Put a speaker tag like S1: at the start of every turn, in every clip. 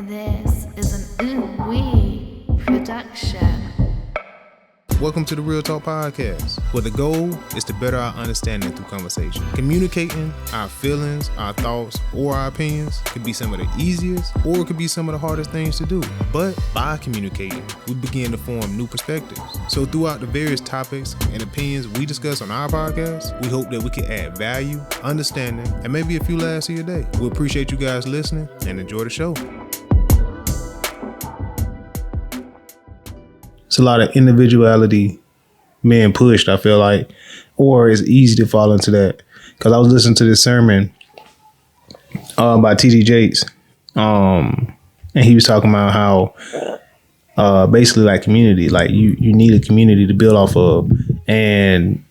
S1: This is an ooh-wee production.
S2: Welcome to the Real Talk Podcast, where the goal is to better our understanding through conversation. Communicating our feelings, our thoughts, or our opinions could be some of the easiest, or it could be some of the hardest things to do. But by communicating, we begin to form new perspectives. So throughout the various topics and opinions we discuss on our podcast, we hope that we can add value, understanding, and maybe a few laughs to your day. We appreciate you guys listening and enjoy the show. It's a lot of individuality being pushed, I feel like, or it's easy to fall into that. Because I was listening to this sermon by T.D. Jakes, and he was talking about how basically like community, like you need a community to build off of, and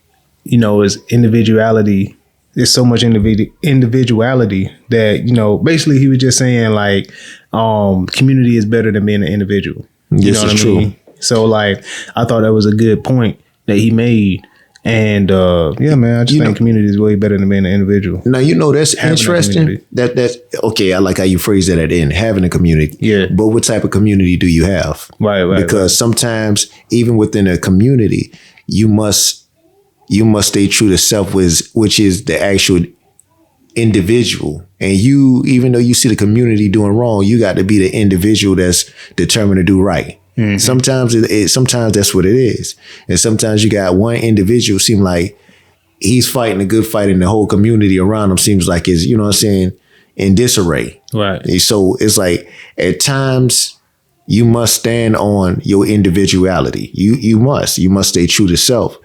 S2: you know, it's individuality. There's so much individuality that, basically he was just saying like community is better than being an individual. You know what I mean? True. So, like, I thought that was a good point that he made. And, yeah, man, I just think community is way better than being an individual.
S3: Now, that's interesting. That's okay. I like how you phrase that at the end, having a community.
S2: Yeah.
S3: But what type of community do you have?
S2: Right.
S3: Because sometimes, even within a community, you must stay true to self, which is the actual individual. And even though you see the community doing wrong, you got to be the individual that's determined to do right. Mm-hmm. Sometimes that's what it is. And sometimes you got one individual seem like he's fighting a good fight and the whole community around him seems like is, in disarray.
S2: Right.
S3: And so it's like at times you must stand on your individuality. You must stay true to self.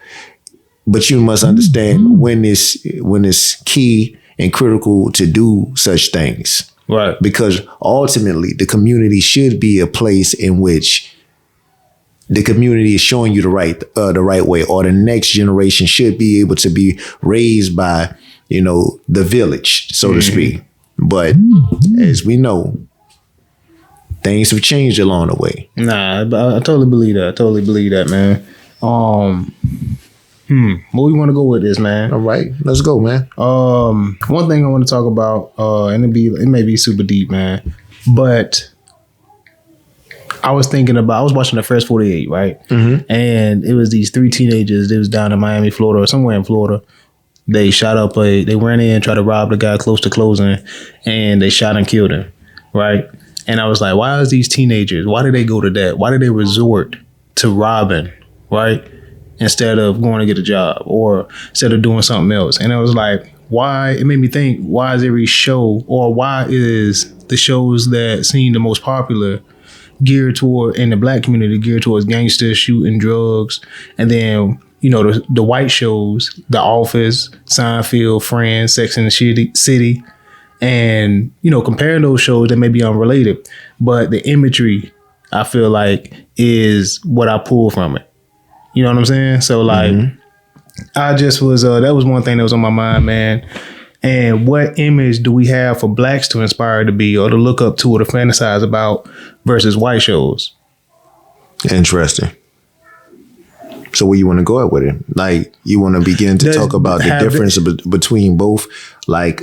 S3: But you must understand when it's key and critical to do such things.
S2: Right.
S3: Because ultimately the community should be a place in which the community is showing you the right way, or the next generation should be able to be raised by, the village, so to speak. But as we know, things have changed along the way.
S2: Nah, I totally believe that. Man. Where we want to go with this, man?
S3: All right, let's go, man.
S2: One thing I want to talk about, and it may be super deep, man, but I was watching the First 48, right? Mm-hmm. And it was these three teenagers. They was down in Miami, Florida, or somewhere in Florida. They they ran in, tried to rob the guy close to closing, and they shot and killed him, right? And I was like, why is these teenagers, why did they go to that? Why did they resort to robbing, right? Instead of going to get a job or instead of doing something else. And I was like, why? It made me think, why is every show, or why is the shows that seem the most popular geared toward, in the black community, geared towards gangsters, shooting, drugs, and then, the white shows, The Office, Seinfeld, Friends, Sex and the City, and, comparing those shows that may be unrelated, but the imagery, I feel like, is what I pull from it. You know what I'm saying? So, like, I just was, that was one thing that was on my mind, man. And what image do we have for blacks to inspire to be, or to look up to, or to fantasize about, versus white shows?
S3: Interesting. So where you want to go at with it? Like, you want to begin to talk about the difference between both? Like,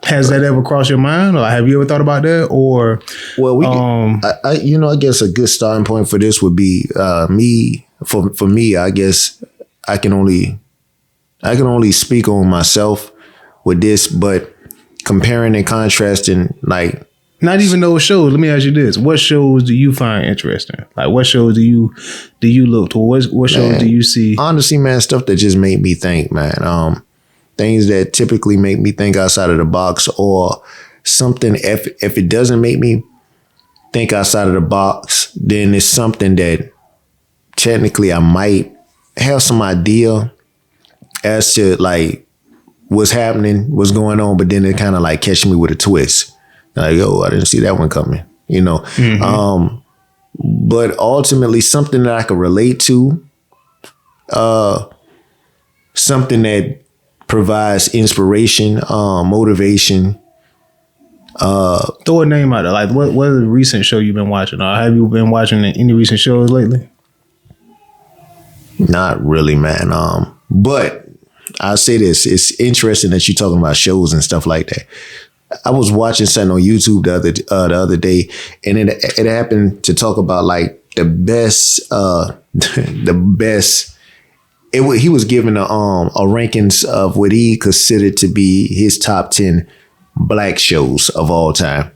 S2: has that ever crossed your mind, or have you ever thought about that? Or,
S3: well, I guess a good starting point for this would be me. For me, I guess I can only speak on myself with this, but comparing and contrasting, like,
S2: not even those shows. Let me ask you this: what shows do you find interesting? Like, what shows do you look to? What shows do you see?
S3: Honestly, man, stuff that just made me think, man. Things that typically make me think outside of the box, or something. If it doesn't make me think outside of the box, then it's something that technically I might have some idea as to like what's happening, what's going on, but then it kind of like catch me with a twist. Like, I didn't see that one coming, Mm-hmm. But ultimately something that I could relate to, something that provides inspiration, motivation.
S2: Throw a name out there. Like, what is the recent show you've been watching? Or have you been watching any recent shows lately?
S3: Not really, man. But I'll say this. It's interesting that you're talking about shows and stuff like that. I was watching something on YouTube the other day, and it happened to talk about like the best the best. He was given a rankings of what he considered to be his top 10 black shows of all time,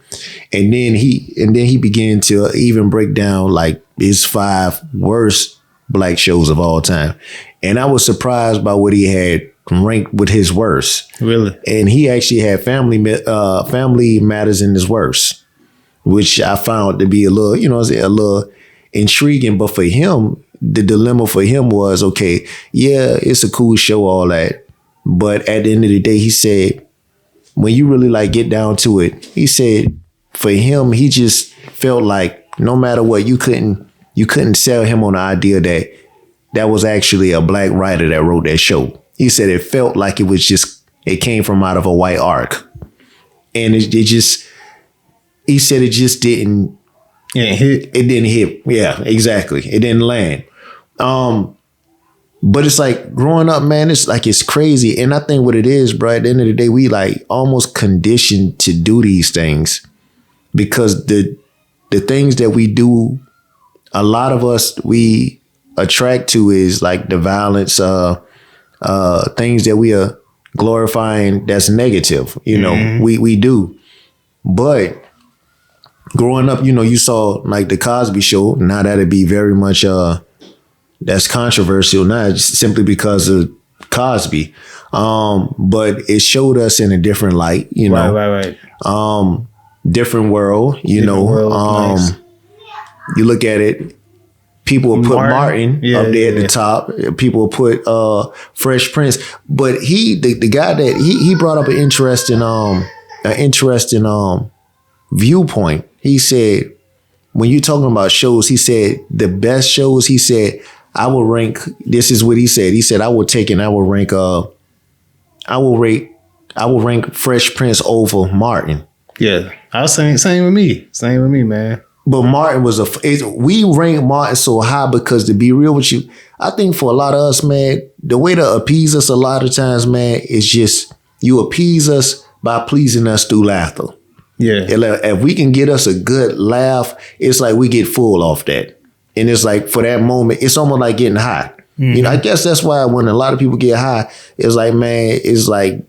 S3: and then he began to even break down like his 5 worst black shows of all time, and I was surprised by what he had ranked with his worst.
S2: Really?
S3: And he actually had Family Matters in his worst, which I found to be a little intriguing. But for him, the dilemma for him was, okay, yeah, it's a cool show, all that, but at the end of the day, he said, when you really like get down to it, he said for him, he just felt like no matter what, you couldn't sell him on the idea that was actually a black writer that wrote that show. He said it felt like it came from out of a white arc. And he said it just didn't hit. It didn't hit. Yeah, exactly. It didn't land. But it's like growing up, man, it's crazy. And I think what it is, bro, at the end of the day, we like almost conditioned to do these things because the things that we do, a lot of us, we attract to is like the violence, things that we are glorifying that's negative, we do. But growing up, you saw like the Cosby Show. Now that'd be very much that's controversial, not simply because of Cosby. But it showed us in a different light,
S2: Right.
S3: Different world,
S2: Nice.
S3: You look at it, people will put Martin up there at the top. People will put Fresh Prince, but the guy that he brought up an interesting viewpoint. He said when you're talking about shows, he said the best shows. He said I will rank. This is what he said. He said I will rank Fresh Prince over Martin.
S2: Yeah, I was saying same with me, man.
S3: But Martin we rank Martin so high because, to be real with you, I think for a lot of us, man, the way to appease us a lot of times, man, is just you appease us by pleasing us through laughter.
S2: Yeah.
S3: If we can get us a good laugh, it's like we get full off that. And it's like for that moment, it's almost like getting high. Mm-hmm. I guess that's why when a lot of people get high, it's like, man, it's like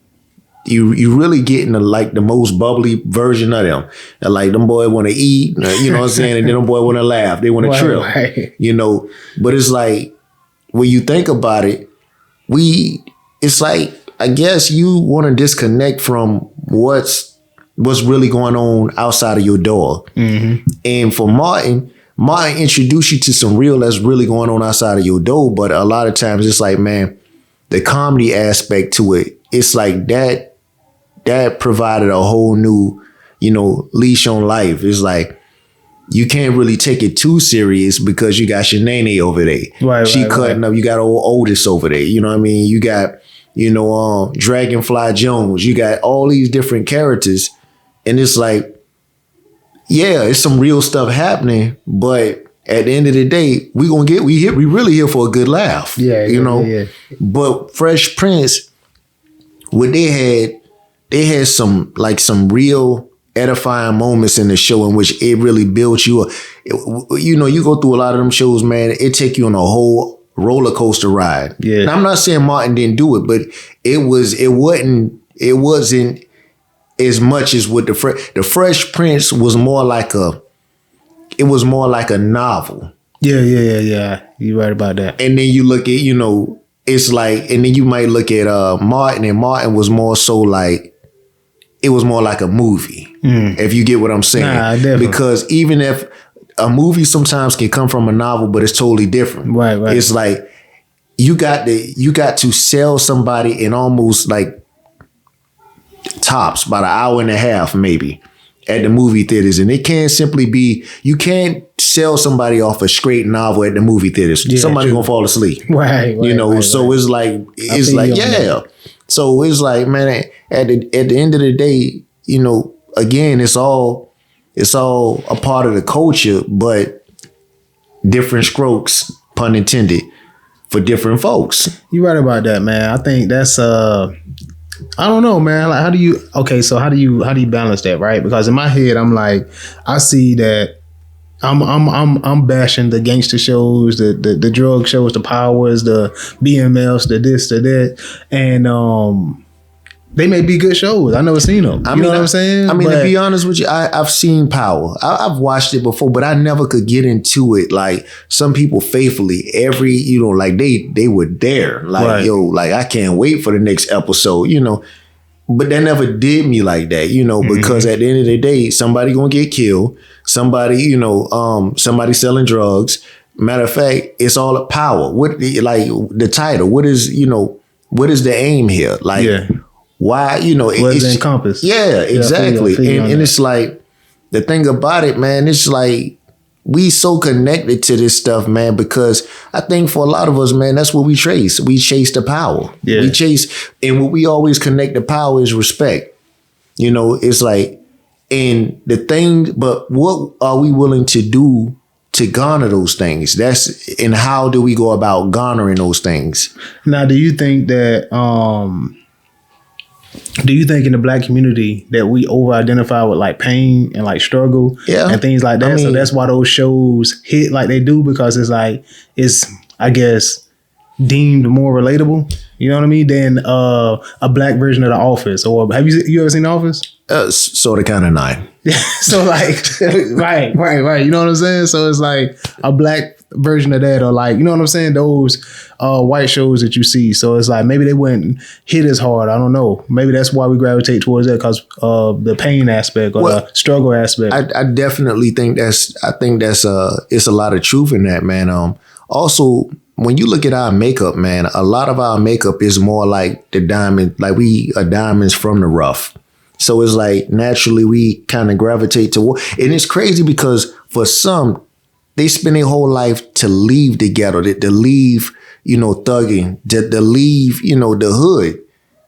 S3: you really getting the most bubbly version of them. And like them boy want to eat, you know what I'm saying? And then them boy want to laugh. They want to trip,
S2: right.
S3: But it's like, when you think about it, it's like, I guess you want to disconnect from what's really going on outside of your door. Mm-hmm. And for Martin introduced you to some real that's really going on outside of your door. But a lot of times it's like, man, the comedy aspect to it, it's like that provided a whole new, leash on life. It's like, you can't really take it too serious because you got Shanae over there.
S2: Right,
S3: she cutting up. You got old Otis over there. You know what I mean? You got, Dragonfly Jones. You got all these different characters. And it's like, yeah, it's some real stuff happening, but at the end of the day, we really here for a good laugh.
S2: Yeah,
S3: Yeah. But Fresh Prince, what they had some real edifying moments in the show in which it really built you up. You go through a lot of them shows, man, it take you on a whole roller coaster ride. Yeah. Now, I'm not saying Martin didn't do it, but it wasn't as much as what the Fresh Prince was more like a novel.
S2: Yeah. You're right about that.
S3: And then you look at, it's like, and then you might look at Martin, and Martin was more so like, it was more like a movie, if you get what I'm saying.
S2: Nah, definitely.
S3: Because even if a movie sometimes can come from a novel, but it's totally different.
S2: Right.
S3: It's like, you got to sell somebody in almost like tops about an hour and a half, maybe, at the movie theaters. And it can't simply be, you can't sell somebody off a straight novel at the movie theaters. Yeah, somebody's gonna fall asleep.
S2: Right.
S3: So it's like, yeah. So it's like, man, at the end of the day, again, it's all a part of the culture, but different strokes, pun intended, for different folks.
S2: You're right about that, man. I think that's I don't know, man. Like, how do you balance that, right? Because in my head, I'm like, I see that I'm bashing the gangster shows, the drug shows, the powers, the BMFs, the this, the that, and they may be good shows. I never seen them. You know what I'm saying?
S3: I mean, to be honest with you, I've seen Power. I've watched it before, but I never could get into it. Like some people faithfully, like they were there. Like,
S2: right.
S3: Yo, like I can't wait for the next episode, But that never did me like that, because at the end of the day, somebody gonna get killed. Somebody, somebody selling drugs. Matter of fact, it's all a power. What, like the title? What is the aim here? Like, why,
S2: what's the encompass?
S3: Yeah, exactly. And it's like the thing about it, man. It's like we so connected to this stuff, man, because I think for a lot of us, man, that's what we chase. We chase the power.
S2: Yeah.
S3: We chase, and what we always connect to power is respect. It's like, and the thing, but what are we willing to do to garner those things? And how do we go about garnering those things?
S2: Now, do you think that, in the Black community that we over-identify with like pain and like struggle and things like that? So that's why those shows hit like they do, because it's I guess deemed more relatable. You know what I mean? Than a Black version of The Office. Or have you ever seen The Office?
S3: Sort of, kind of, not.
S2: So like, right. You know what I'm saying? So it's like a Black version of that, or like, you know what I'm saying? Those white shows that you see. So it's like maybe they wouldn't hit as hard. I don't know. Maybe that's why we gravitate towards that, because of the pain aspect or the struggle aspect.
S3: I definitely think it's a lot of truth in that, man. Also, when you look at our makeup, man, a lot of our makeup is more like the diamond, like we are diamonds from the rough. So it's like naturally we kind of gravitate to, and it's crazy because for some, they spend their whole life to leave the ghetto, to leave, thugging, to leave, the hood.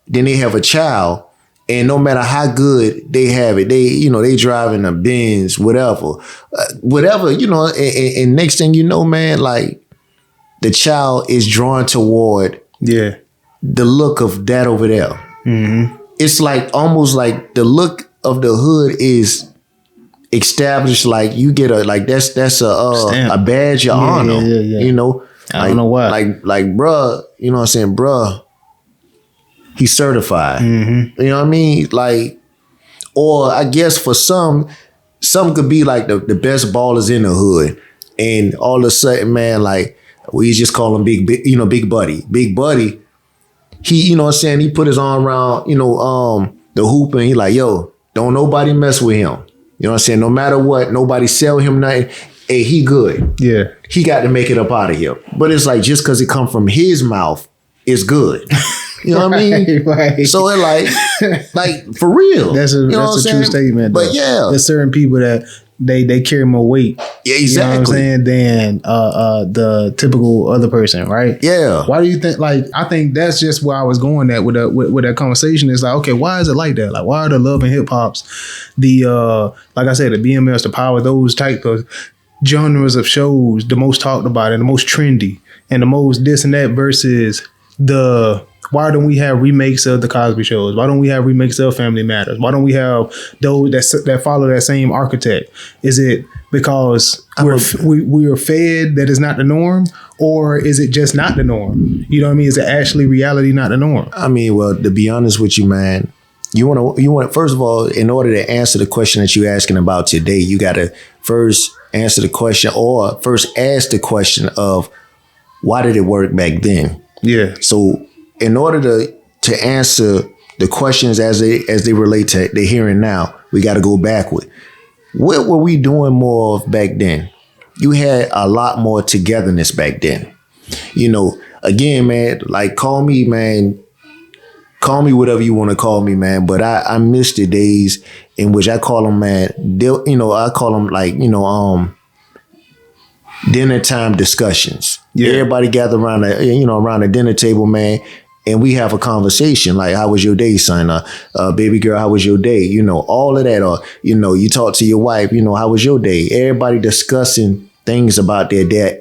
S3: Then they have a child, and no matter how good they have it, they driving a Benz, whatever, and next thing you know, man, like the child is drawn toward the look of that over there. Mm-hmm. It's like almost like the look of the hood is established. Like you get that's a badge of honor.
S2: Yeah.
S3: I
S2: don't know why.
S3: Like bruh, you know what I'm saying, bruh, he's certified.
S2: Mm-hmm.
S3: You know what I mean? Like, or I guess for some could be like the best ballers in the hood, and all of a sudden, man, like we just call him Big Buddy. Big Buddy. He, you know what I'm saying, he put his arm around, the hoop, and he like, yo, don't nobody mess with him. You know what I'm saying? No matter what, nobody sell him nothing. Hey, he good. Yeah. He got to make it up out of here. But it's like, just because it come from his mouth, it's good. You know what I mean? Right. So it like for real.
S2: That's a true statement.
S3: But yeah.
S2: There's certain people that they carry more weight.
S3: Yeah, exactly.
S2: You know what I'm saying? Than the typical other person, right?
S3: Yeah.
S2: Why do you think? Like, I think that's just where I was going at with that conversation. Is like, okay, why is it like that? Like, why are the love and hip hops, like I said, the BMS, the power, those type of genres of shows, the most talked about and the most trendy and the most this and that versus why don't we have remakes of the Cosby Shows? Why don't we have remakes of Family Matters? Why don't we have those that follow that same architect? Is it because we are fed that is not the norm, or is it just not the norm? You know what I mean? Is it actually reality, not the norm?
S3: I mean, well, to be honest with you, man, you want to first of all, in order to answer the question that you're asking about today, you got to first answer the question, or first ask the question of why did it work back then? Yeah. So in order to answer the questions as they relate to the here and now, we got to go backward. What were we doing more of back then? You had a lot more togetherness back then. Again, man, like call me whatever you want to call me, man. But I miss the days in which I call them, man. I call them like, dinner time discussions. Yeah. Everybody gather around the dinner table, man. And we have a conversation like, how was your day, son? Baby girl, how was your day? All of that. Or, you talk to your wife, how was your day? Everybody discussing things about their day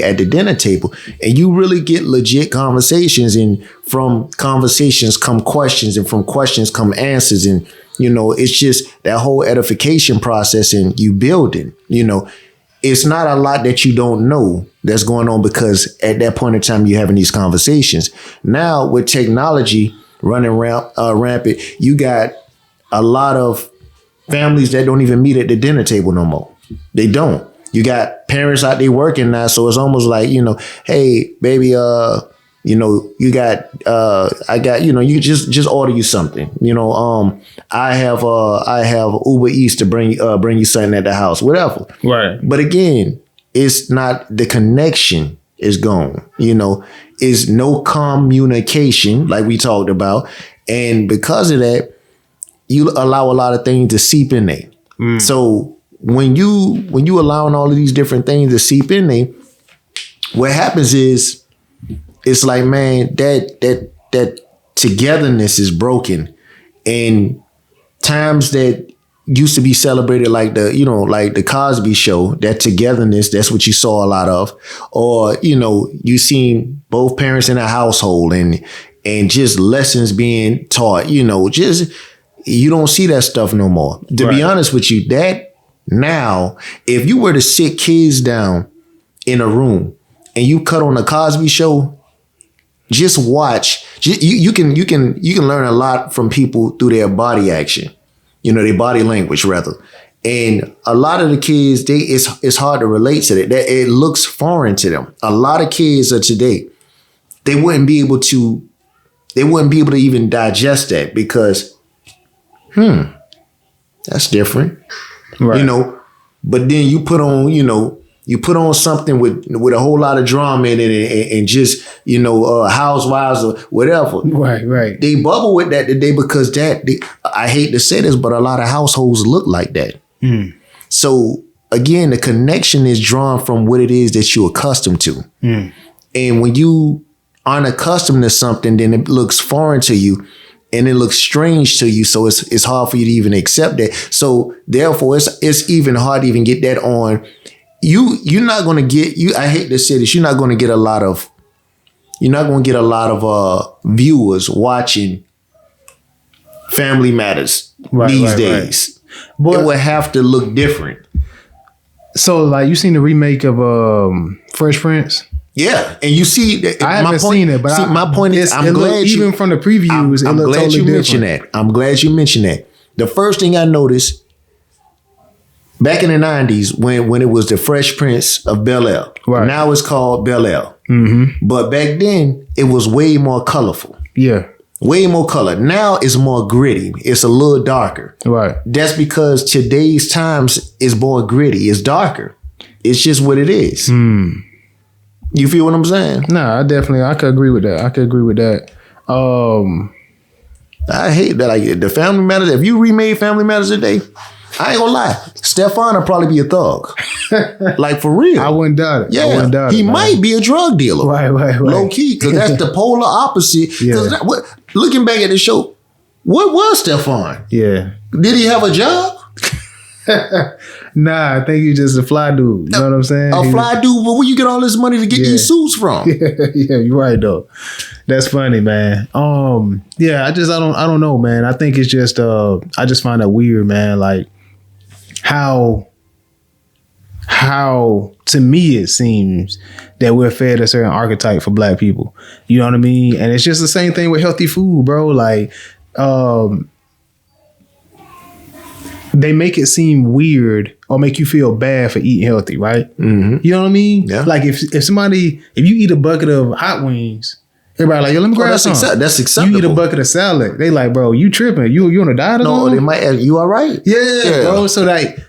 S3: at the dinner table, and you really get legit conversations, and from conversations come questions, and from questions come answers, and it's just that whole edification process, and you building. It's not a lot that you don't know that's going on, because at that point in time you're having these conversations. Now with technology running rampant, you got a lot of families that don't even meet at the dinner table no more. They don't. You got parents out there working now, so it's almost like, hey, baby, you got, I got, you just order you something. I have Uber Eats to bring you something at the house, whatever.
S2: Right.
S3: But again, it's not, the connection is gone. Is no communication like we talked about, and because of that, you allow a lot of things to seep in there. So when you allowing all of these different things to seep in there, what happens is, it's like, man, that togetherness is broken. And times that used to be celebrated, like the Cosby Show, that togetherness, that's what you saw a lot of. Or, you seen both parents in a household and just lessons being taught, just, you don't see that stuff no more. To be honest with you, that now, if you were to sit kids down in a room and you cut on the Cosby Show, just watch. You can learn a lot from people through their body action, their body language rather. And a lot of the kids, it's hard to relate to that. It looks foreign to them. A lot of kids of today, they wouldn't be able to even digest that, because, that's different, right. But then you put on something with a whole lot of drama in it, and just, housewives or whatever.
S2: Right.
S3: They bubble with that today, because I hate to say this, but a lot of households look like that. So again, the connection is drawn from what it is that you're accustomed to. And when you aren't accustomed to something, then it looks foreign to you, and it looks strange to you. So it's hard for you to even accept that. So therefore, it's even hard to even get that on. You're not going to get, I hate to say this, you're not going to get a lot of viewers watching Family Matters these days. But it would have to look different.
S2: So, like, you seen the remake of Fresh Prince?
S3: Yeah, and you see,
S2: I haven't seen it, but
S3: my point is, I'm glad
S2: even from the previews,
S3: I'm glad
S2: totally
S3: you mentioned that. I'm glad you mentioned that. The first thing I noticed back in the 90s, when it was the Fresh Prince of Bel-Air, right. Now it's called Bel-Air. But back then, it was way more colorful.
S2: Yeah.
S3: Way more color. Now it's more gritty. It's a little darker. Right. That's because today's times is more gritty. It's darker. It's just what it is. You feel what I'm saying?
S2: Nah, I could agree with that.
S3: I hate that. The Family Matters. If you remade Family Matters today, I ain't gonna lie, Stefan will probably be a thug. Like, for real.
S2: I wouldn't doubt it.
S3: Yeah, he might be a drug dealer.
S2: Right.
S3: Low key, because that's the polar opposite. Because looking back at the show, what was Stefan?
S2: Yeah.
S3: Did he have a job?
S2: Nah, I think he's just a fly dude. You know what I'm saying?
S3: A fly dude, but where you get all this money to get these suits from?
S2: Yeah, you're right though. That's funny, man. Yeah, I don't know, man. I think it's just I just find that weird, man. Like how to me it seems that we're fed a certain archetype for Black people. You know what I mean? And it's just the same thing with healthy food, bro. Like they make it seem weird or make you feel bad for eating healthy, right? You know what I mean? Yeah. Like if you eat a bucket of hot wings, everybody like, yo, let me grab some.
S3: That's acceptable.
S2: You eat a bucket of salad, they like, bro, you tripping? You on a diet or something?
S3: No, they might ask, you all right?
S2: Yeah, bro. So like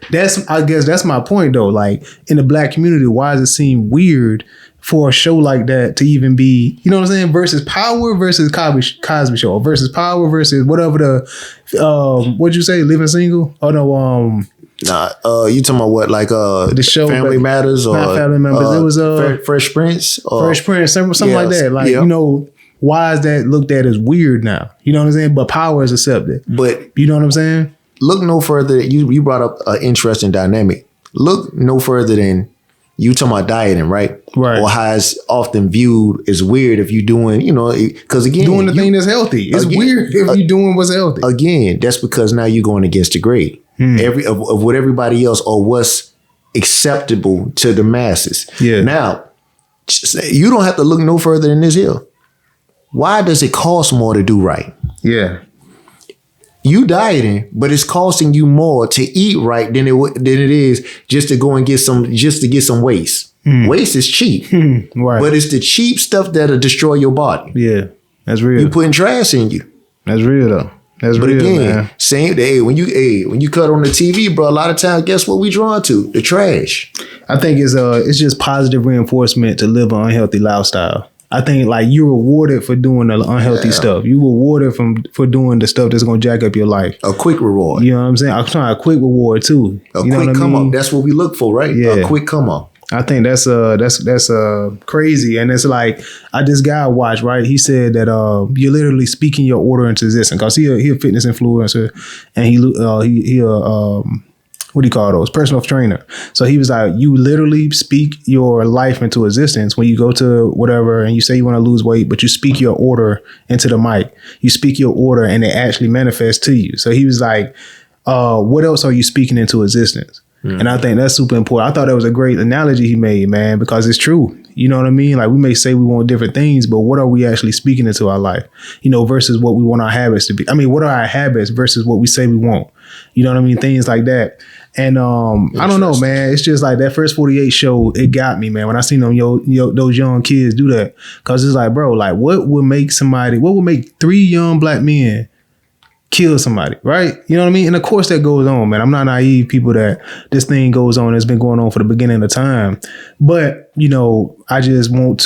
S2: I guess that's my point though. Like in the Black community, why does it seem weird for a show like that to even be, you know what I'm saying, versus Power versus Cosby Show, or versus Power versus whatever the what'd you say, Living Single? Oh no,
S3: Nah, you talking about what, like
S2: the show
S3: Family Matters, or
S2: not Family Matters? It was
S3: Fresh Prince,
S2: Fresh Prince, something like that. Like you know, why is that looked at as weird now? You know what I'm saying? But Power is accepted. But you know what I'm saying?
S3: Look no further. You brought up an interesting dynamic. Look no further than You talking about dieting, right?
S2: Right.
S3: Or how it's often viewed as weird if you doing, because again,
S2: doing the thing that's healthy. It's weird if you doing what's healthy.
S3: Again, that's because now you're going against the grain of what everybody else or what's acceptable to the masses.
S2: Yeah.
S3: Now, you don't have to look no further than this here. Why does it cost more to do right?
S2: Yeah.
S3: You dieting, but it's costing you more to eat right than it is just to go and get some waste. Waste is cheap,
S2: right?
S3: But it's the cheap stuff that'll destroy your body.
S2: Yeah, that's real.
S3: You putting trash in you.
S2: That's real though. That's
S3: but
S2: real,
S3: again,
S2: man.
S3: Same day when you cut on the TV, bro. A lot of times, guess what we drawn to? The trash.
S2: I think it's just positive reinforcement to live an unhealthy lifestyle. I think like you're rewarded for doing the unhealthy stuff. You rewarded for doing the stuff that's gonna jack up your life.
S3: A quick reward.
S2: You know what I'm saying? I'm trying a quick reward too.
S3: A quick come up. That's what we look for, right?
S2: Yeah.
S3: A quick come up.
S2: I think that's crazy, and it's like this guy I watched, right? He said that you're literally speaking your order into existence because he a fitness influencer, and he what do you call those? Personal trainer. So he was like, you literally speak your life into existence when you go to whatever and you say you want to lose weight, but you speak your order into the mic. You speak your order and it actually manifests to you. So he was like, what else are you speaking into existence? And I think that's super important. I thought that was a great analogy he made, man, because it's true. You know what I mean? Like we may say we want different things, but what are we actually speaking into our life? Versus what we want our habits to be. I mean, what are our habits versus what we say we want? You know what I mean? Things like that. And I don't know, man. It's just like that first 48 show. It got me, man. When I seen them, those young kids do that, because it's like, bro, like what would make 3 young black men kill somebody, right? You know what I mean? And of course that goes on, man. I'm not naive people that this thing goes on. It's been going on for the beginning of time. But, I just want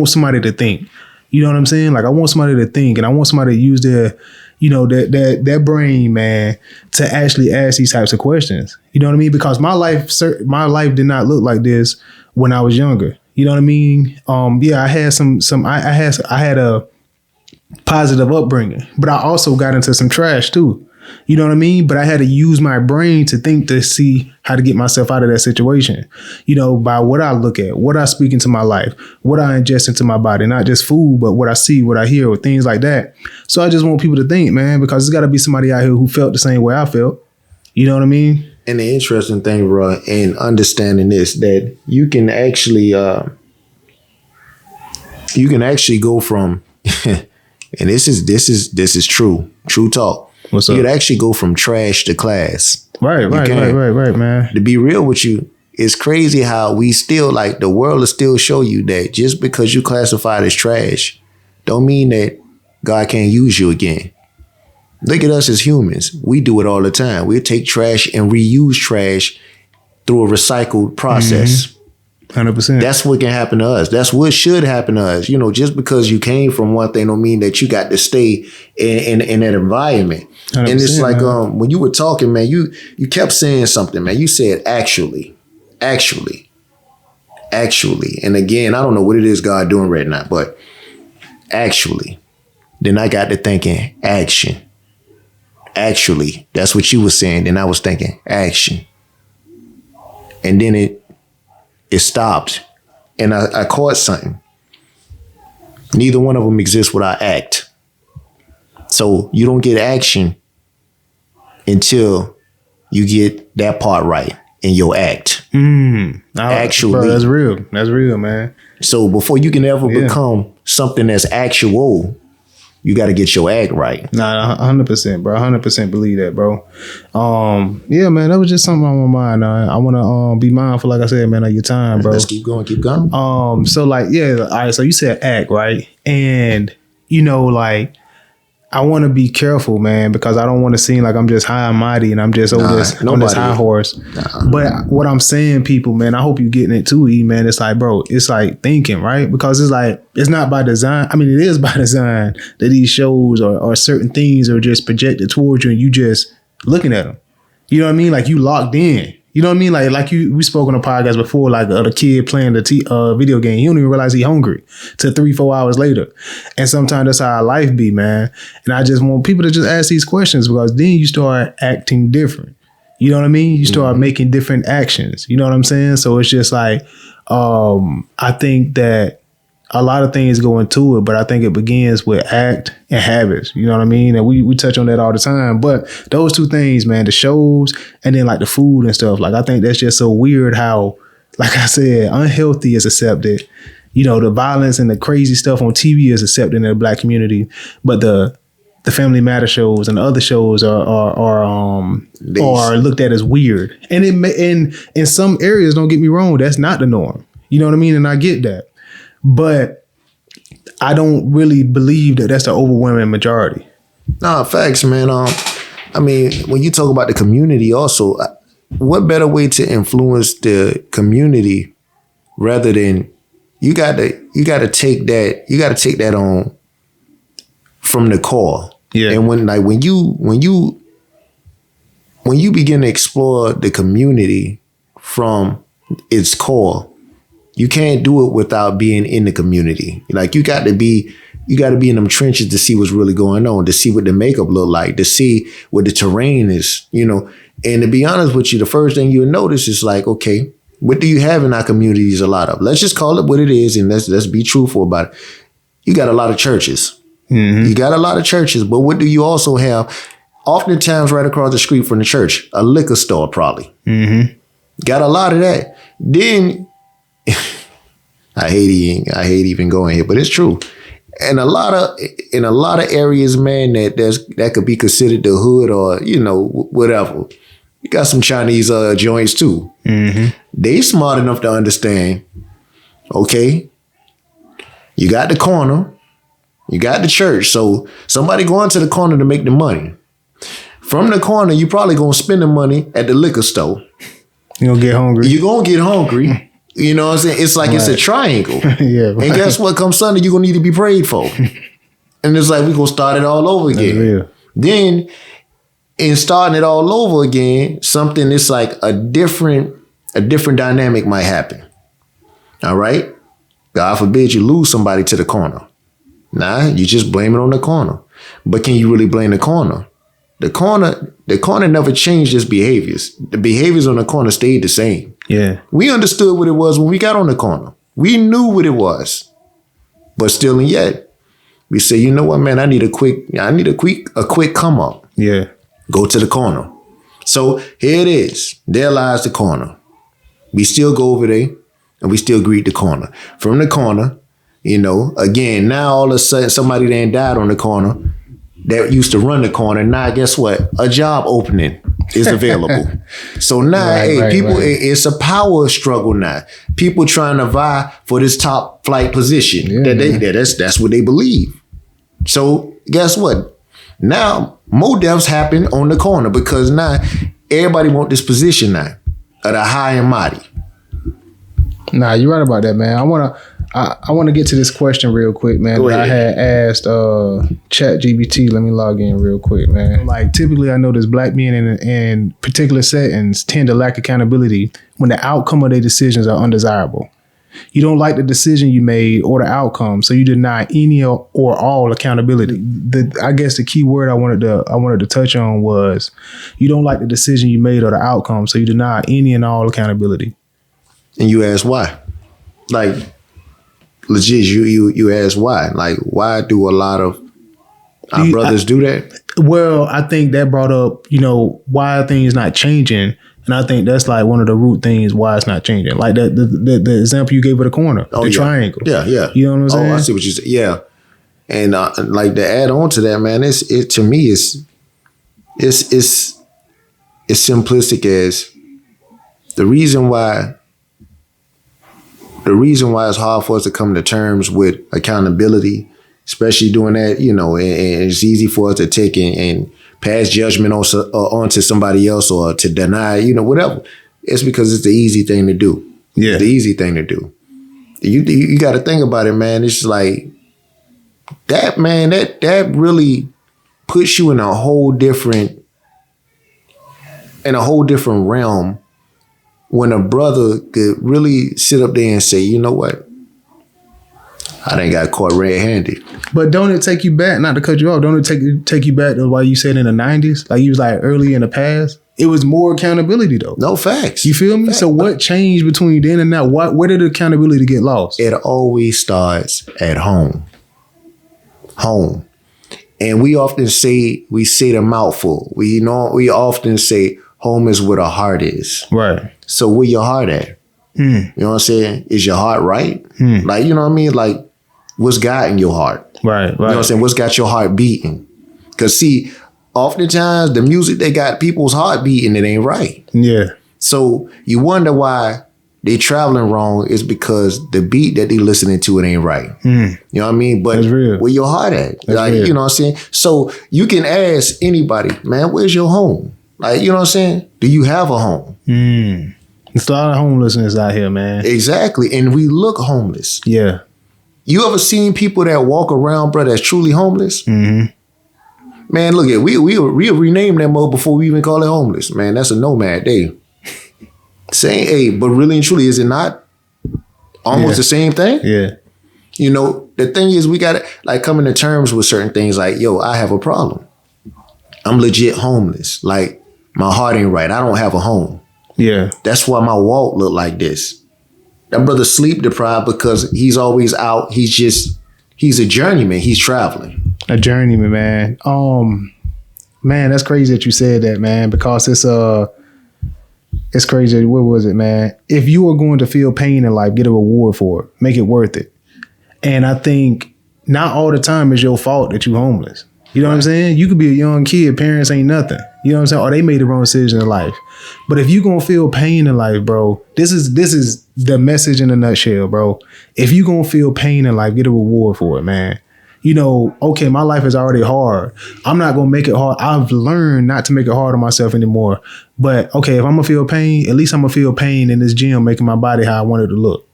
S2: somebody to think. You know what I'm saying? Like I want somebody to think, and I want somebody to use their, that brain, man, to actually ask these types of questions. You know what I mean? Because my life did not look like this when I was younger. You know what I mean? I had I had a positive upbringing, but I also got into some trash too. You know what I mean? But I had to use my brain to think to see how to get myself out of that situation, by what I look at, what I speak into my life, what I ingest into my body, not just food, but what I see, what I hear, or things like that. So I just want people to think, man, because there's got to be somebody out here who felt the same way I felt. You know what I mean?
S3: And the interesting thing, bro, in understanding this, that you can actually go from, and this is true talk.
S2: What's up?
S3: You'd actually go from trash to class.
S2: Right, man.
S3: To be real with you, it's crazy how we still, like, the world will still show you that just because you classified as trash, don't mean that God can't use you again. Look at us as humans. We do it all the time. We take trash and reuse trash through a recycled process.
S2: 100%.
S3: That's what can happen to us. That's what should happen to us. Just because you came from one thing don't mean that you got to stay in that environment. And it's like, when you were talking, man, you kept saying something, man. You said actually. And again, I don't know what it is God doing right now, but actually. Then I got to thinking action. Actually, that's what you were saying. Then I was thinking action. And then it stopped, and I caught something. Neither one of them exists without act. So you don't get action until you get that part right in your act. Actually.
S2: Bro, that's real. That's real, man.
S3: So before you can ever become something that's actual, you got to get your act right.
S2: Nah, 100%, bro. 100% believe that, bro. Yeah, man, that was just something on my mind. I want to be mindful, like I said, man, of your time, bro.
S3: Let's keep going.
S2: So like, all right. So you said act, right? And like, I want to be careful, man, because I don't want to seem like I'm just high and mighty and I'm just on this high horse. But what I'm saying, people, man, I hope you're getting it too, E, man. It's like, bro, it's like thinking, right? Because it's like, it's not by design. I mean, it is by design that these shows or certain things are just projected towards you and you just looking at them. You know what I mean? Like you locked in. You know what I mean? Like we spoke on a podcast before, like the kid playing the video game. He don't even realize he hungry till 3-4 hours later. And sometimes that's how our life be, man. And I just want people to just ask these questions because then you start acting different. You know what I mean? You start making different actions. You know what I'm saying? So it's just like, I think that a lot of things go into it, but I think it begins with act and habits. You know what I mean? And we touch on that all the time. But those two things, man, the shows and then like the food and stuff, like I think that's just so weird how, like I said, unhealthy is accepted. You know, the violence and the crazy stuff on TV is accepted in the Black community, but the Family Matter shows and the other shows are looked at as weird. And it may, in some areas, don't get me wrong, that's not the norm. You know what I mean? And I get that. But I don't really believe that that's the overwhelming majority.
S3: Nah, facts, man. I mean, when you talk about the community also, what better way to influence the community rather than you got to take that on from the core. Yeah. And when you begin to explore the community from its core, you can't do it without being in the community. Like you got to be in them trenches to see what's really going on, to see what the makeup look like, to see what the terrain is, you know. And to be honest with you, the first thing you'll notice is like, okay, what do you have in our communities? A lot of. Let's just call it what it is, and let's be truthful about it. You got a lot of churches. Mm-hmm. You got a lot of churches, but what do you also have? Oftentimes, right across the street from the church, a liquor store, probably. Mm-hmm. Got a lot of that. Then I hate even going here, but it's true. And in a lot of areas, man, that could be considered the hood or whatever. You got some Chinese joints too. Mm-hmm. They smart enough to understand. Okay, you got the corner. You got the church, so somebody going to the corner to make the money. From the corner, you probably gonna spend the money at the liquor store.
S2: You're gonna get hungry.
S3: You're gonna get hungry. You know what I'm saying? It's like It's a triangle. Yeah. Right. And guess what? Come Sunday, you're gonna need to be prayed for. And it's like we're gonna start it all over again. Then, in starting it all over again, something it's like a different dynamic might happen. All right? God forbid you lose somebody to the corner. Nah, you just blame it on the corner. But can you really blame the corner? The corner never changed its behaviors. The behaviors on the corner stayed the same. Yeah. We understood what it was when we got on the corner. We knew what it was. But still and yet, we say, you know what, man, I need a quick come up. Yeah. Go to the corner. So here it is. There lies the corner. We still go over there and we still greet the corner. From the corner, again, now all of a sudden somebody then died on the corner that used to run the corner. Now, guess what? A job opening is available. So now, it's a power struggle now. People trying to vie for this top flight position. Yeah, that's what they believe. So guess what? Now, more deaths happen on the corner because now everybody want this position now of the high and mighty.
S2: Nah, you're right about that, man. I want to get to this question real quick, man. I had asked ChatGPT. Let me log in real quick, man. Like typically, I notice Black men in particular settings tend to lack accountability when the outcome of their decisions are undesirable. You don't like the decision you made or the outcome, so you deny any or all accountability. I guess the key word I wanted to touch on was you don't like the decision you made or the outcome, so you deny any and all accountability.
S3: And you ask why? Like, legit, you ask why? Like, why do a lot of our brothers do that?
S2: Well, I think that brought up, why are things not changing? And I think that's like one of the root things why it's not changing. Like the example you gave of the corner, triangle.
S3: Yeah, yeah.
S2: You know what I'm saying?
S3: Oh, I see what you said. Yeah. And like to add on to that, man, it to me is simplistic as the reason why it's hard for us to come to terms with accountability, especially doing that, and it's easy for us to take and pass judgment onto somebody else or to deny, whatever. It's because it's the easy thing to do. Yeah. It's the easy thing to do. You got to think about it, man. It's like that, man, that really puts you in a whole different realm when a brother could really sit up there and say, you know what? I done got caught red-handed.
S2: But don't it take you back, not to cut you off, don't it take you back to why you said in the 90s? Like you was like early in the past? it was more accountability though.
S3: No facts.
S2: You feel me?
S3: Facts.
S2: So what changed between then and now? Where did the accountability get lost?
S3: It always starts at home. Home. And we often say the mouthful. We often say home is where the heart is.
S2: Right.
S3: So where your heart at? You know what I'm saying? Is your heart right? Like, you know what I mean? Like, what's guiding your heart?
S2: Right.
S3: You know what I'm saying? What's got your heart beating? Because see, oftentimes the music they got people's heart beating, it ain't right.
S2: Yeah.
S3: So you wonder why they traveling wrong is because the beat that they listening to, it ain't right. You know what I mean? But
S2: That's real.
S3: where your heart at?
S2: That's
S3: like,
S2: real.
S3: you know what I'm saying? So you can ask anybody, man, where's your home? Like, you know what I'm saying? Do you have a home?
S2: There's a lot of homelessness out here, man.
S3: Exactly. And we look homeless.
S2: Yeah.
S3: You ever seen people that walk around, bro, that's truly homeless? Man, look at we'll rename that mode before we even call it homeless. Man, that's a nomad day. Saying, hey, but really and truly, is it not almost the same thing?
S2: Yeah.
S3: You know, the thing is, we gotta like coming to terms with certain things. Like, yo, I have a problem. I'm legit homeless. Like, my heart ain't right. I don't have a home.
S2: Yeah.
S3: That's why my walk look like this. That brother sleep deprived because he's always out. He's a journeyman. He's traveling.
S2: A journeyman, man. Man, that's crazy that you said that, man, because it's crazy. What was it, man? If you are going to feel pain in life, get a reward for it. Make it worth it. And I think not all the time is your fault that you're homeless. You know what I'm saying? You could be a young kid, parents ain't nothing. You know what I'm saying? Or they made the wrong decision in life. But if you gonna feel pain in life, bro, this is the message in a nutshell, bro. If you gonna feel pain in life, get a reward for it, man. You know, okay, my life is already hard. I'm not gonna make it hard. I've learned not to make it hard on myself anymore. But okay, if I'm gonna feel pain, at least I'm gonna feel pain in this gym making my body how I want it to look.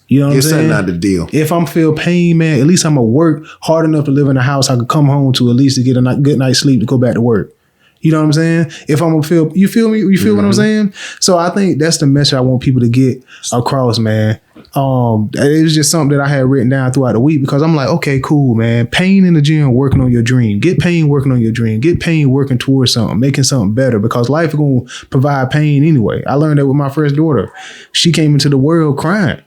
S2: You know what I'm saying?
S3: It's not the deal.
S2: If I'm feel pain, man, at least I'm gonna work hard enough to live in a house I could come home to at least to get a good night's sleep to go back to work. You know what I'm saying? If I'm gonna feel, you feel me? You feel what I'm saying? So I think that's the message I want people to get across, man. It was just something that I had written down throughout the week because I'm like, okay, cool, man. Pain in the gym, working on your dream. Get pain working on your dream. Get pain working towards something, making something better because life is gonna provide pain anyway. I learned that with my first daughter. She came into the world crying.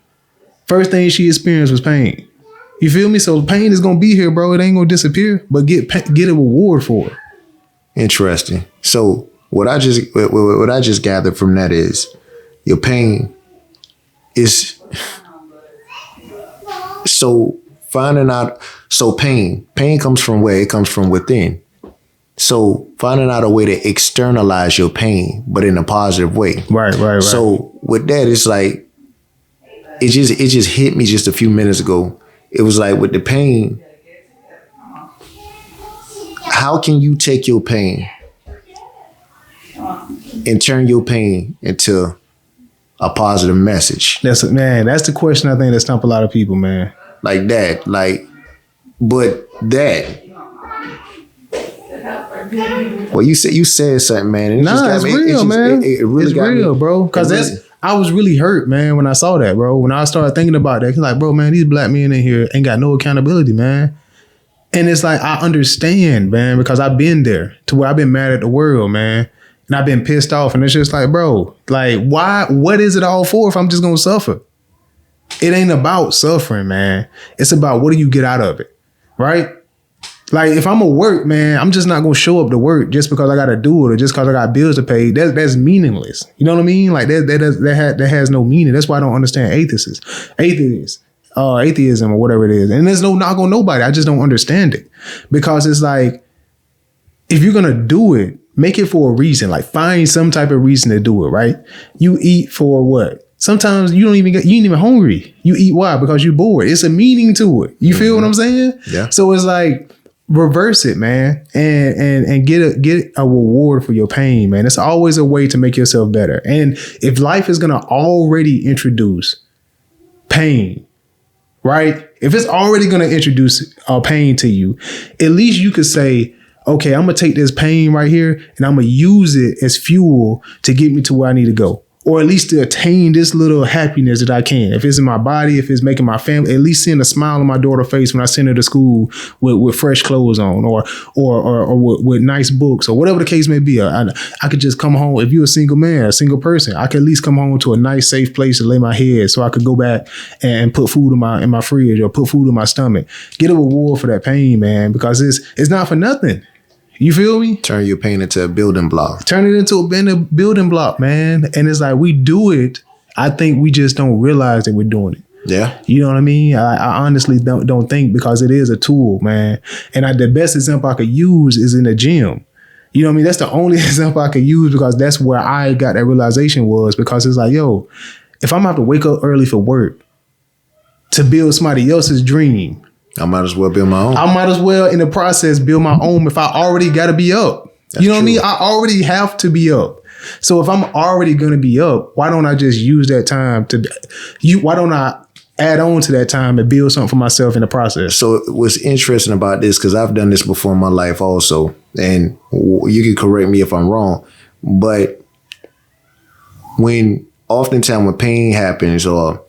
S2: First thing she experienced was pain. You feel me? So pain is gonna be here, bro. It ain't gonna disappear, but get a reward for it.
S3: Interesting. So what I just gathered from that is your pain is so finding out. So pain comes from where? It comes from within. So finding out a way to externalize your pain, but in a positive way.
S2: Right.
S3: So with that, it's like it just hit me just a few minutes ago. It was like with the pain. How can you take your pain and turn your pain into a positive message?
S2: That's the question I think that stump a lot of people, man.
S3: Like that. But that. Well, you said something, man. And
S2: It's real, man.
S3: It really
S2: it's
S3: got
S2: real,
S3: me,
S2: bro. Because I was really hurt, man, when I saw that, bro. When I started thinking about that, like, bro, man, these black men in here ain't got no accountability, man. And it's like, I understand, man, because I've been there to where I've been mad at the world, man. And I've been pissed off. And it's just like, bro, like, why? What is it all for if I'm just going to suffer? It ain't about suffering, man. It's about what do you get out of it, right? Like, if I'm going to work, man, I'm just not going to show up to work just because I got to do it or just because I got bills to pay. That's meaningless. You know what I mean? Like, that has no meaning. That's why I don't understand atheism or whatever it is. And there's no knock on nobody. I just don't understand it because it's like, if you're going to do it, make it for a reason. Like find some type of reason to do it, right? You eat for what? Sometimes you ain't even hungry. You eat why? Because you're bored. It's a meaning to it. You feel what I'm saying?
S3: Yeah.
S2: So it's like, reverse it, man, and get a reward for your pain, man. It's always a way to make yourself better. And if life is going to already introduce pain, right? If it's already going to introduce pain to you, at least you could say, okay, I'm going to take this pain right here and I'm going to use it as fuel to get me to where I need to go. or at least to attain this little happiness that I can. If it's in my body, if it's making my family, at least seeing a smile on my daughter's face when I send her to school with fresh clothes on, or with nice books, or whatever the case may be. I could just come home. If you're a single man, a single person, I could at least come home to a nice, safe place to lay my head, so I could go back and put food in my fridge, or put food in my stomach. Get a reward for that pain, man, because it's not for nothing. You feel me?
S3: Turn your pain into a building block.
S2: Turn it into a building block, man. And it's like we do it. I think we just don't realize that we're doing it.
S3: Yeah.
S2: You know what I mean? I honestly don't think, because it is a tool, man. And the best example I could use is in the gym. You know what I mean? That's the only example I could use, because that's where I got that realization was, because it's like, yo, if I'm gonna have to wake up early for work to build somebody else's dream,
S3: I might as well build my own.
S2: I might as well, in the process, build my own if I already got to be up. You know what I mean? I already have to be up. So if I'm already going to be up, why don't I just use that time why don't I add on to that time and build something for myself in the process?
S3: So what's interesting about this, because I've done this before in my life also, and you can correct me if I'm wrong, but oftentimes when pain happens, or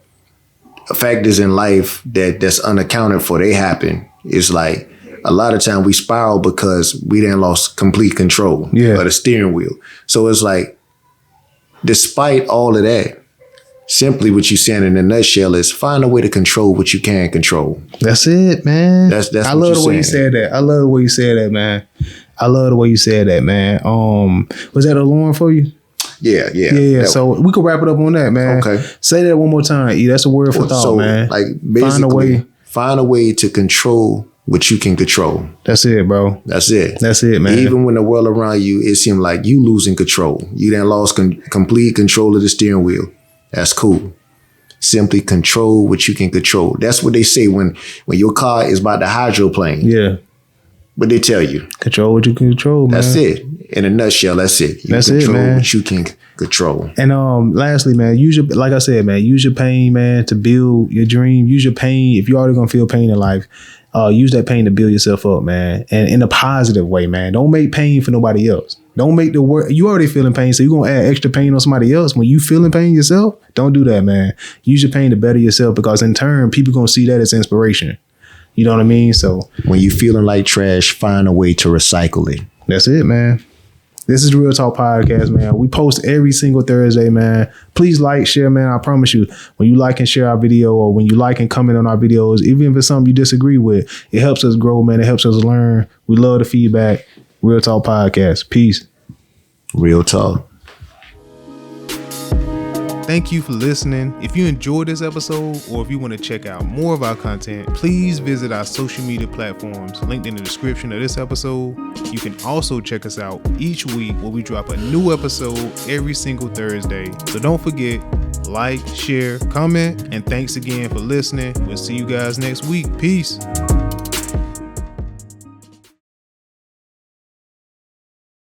S3: factors in life that's unaccounted for, they happen. It's like a lot of time we spiral because we then lost complete control of the steering wheel. So it's like, despite all of that, simply what you're saying in a nutshell is find a way to control what you can control.
S2: That's it, man.
S3: That's
S2: I love the way you said that. I love the way you said that, man. I love the way you said that, man. Was that alarm for you?
S3: Yeah.
S2: So we could wrap it up on that, man.
S3: Okay.
S2: Say that one more time. E. That's a word for thought, man.
S3: Like, basically, find a way to control what you can control.
S2: That's it, bro.
S3: That's it.
S2: That's it, man.
S3: Even when the world around you, it seemed like you losing control. You then lost complete control of the steering wheel. That's cool. Simply control what you can control. That's what they say when your car is about to hydroplane.
S2: Yeah.
S3: What they tell you.
S2: Control what you can control, man.
S3: That's it. In a nutshell, that's it.
S2: That's it, man.
S3: What you can control.
S2: And lastly, man, like I said, man, use your pain, man, to build your dream. Use your pain. If you're already gonna feel pain in life, use that pain to build yourself up, man. And in a positive way, man. Don't make pain for nobody else. Don't make the work. You already feeling pain, so you're gonna add extra pain on somebody else when you feeling pain yourself. Don't do that, man. Use your pain to better yourself, because in turn, people gonna see that as inspiration. You know what I mean? So
S3: when you feeling like trash, find a way to recycle it.
S2: That's it, man. This is Real Talk Podcast, man. We post every single Thursday, man. Please like, share, man. I promise you, when you like and share our video, or when you like and comment on our videos, even if it's something you disagree with, it helps us grow, man. It helps us learn. We love the feedback. Real Talk Podcast. Peace.
S3: Real talk.
S2: Thank you for listening. If you enjoyed this episode, or if you want to check out more of our content, please visit our social media platforms linked in the description of this episode. You can also check us out each week, where we drop a new episode every single Thursday. So don't forget, like, share, comment, and thanks again for listening. We'll see you guys next week. Peace.